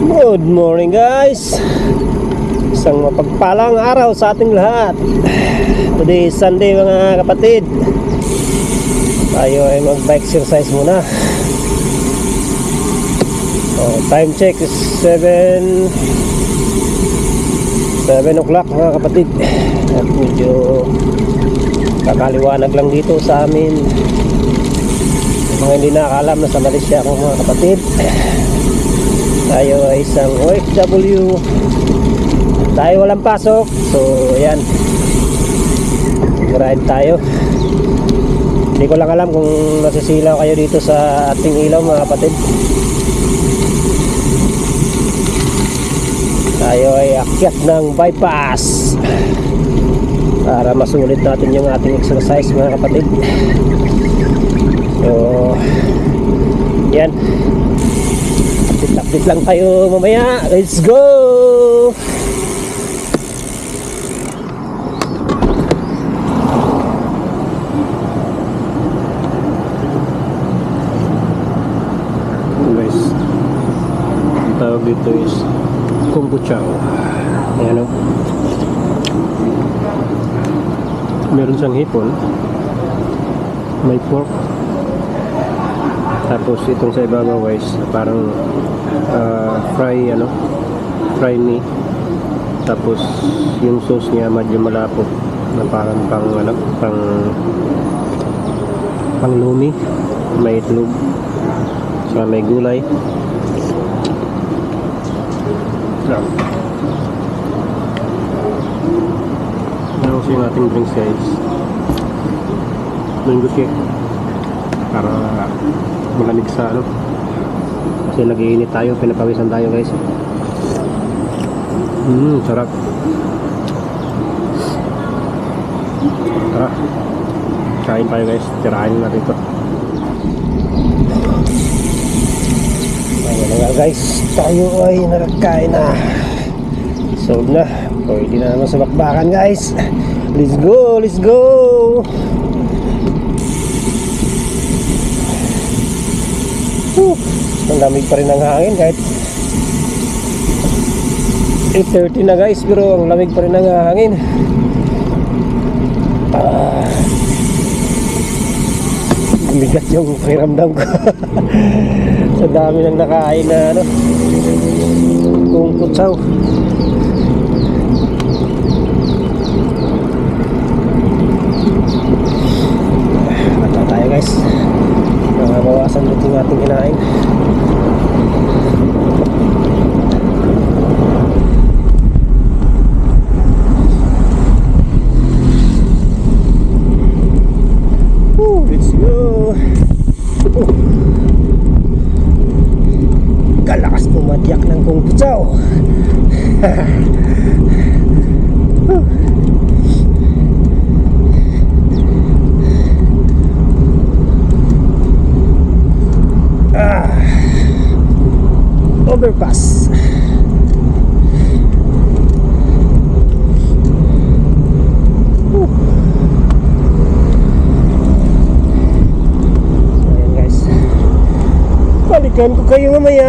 Good morning guys. Isang mapagpalang araw sa ating lahat. Today is Sunday mga kapatid. Tayo ay mag-bike exercise muna. Time check is 7 o'clock mga kapatid. At medyo kakaliwanag lang dito sa amin. Mga hindi nakakalam na sa Malaysia ako mga kapatid. Tayo ay isang OFW. Tayo walang pasok. So ayan, ride tayo. Hindi ko lang alam kung nasisilaw kayo dito sa ating ilaw mga kapatid. Tayo ay akyat ng bypass para masulit natin yung ating exercise mga kapatid. So yan, update lang tayo mamaya. Let's go! Guys, ang tawag dito is kombucha. Ayan o, meron siyang hipon, may pork, tapos itong sa ibabaw guys parang fry meat, tapos yung sauce niya medyo malapot na parang pang lumi, may itlog saka may gulay. Tapos yung ating drinks guys, mango shake para malamig sa kasi nag-iinit tayo, pinapawisan tayo guys. Sarap. Tara, kain tayo guys, tirahin natin ito. Ayan na nga guys, tayo ay nakakain na. Solve na, pwede na naman sa bakbakan guys. Let's go, let's go. Ang lamig pa rin ng hangin kahit 8:30 na guys, pero ang lamig pa rin ng hangin. Bigat yung pakiramdam ko. Sa dami ng nakain na kung kutsaw. Mata tayo guys, bawasan dito yung ating kinain. Let's go. Kalakas pumadyak ng kung putsaw. Overpass. Ayan guys, balikan ko kayo mamaya.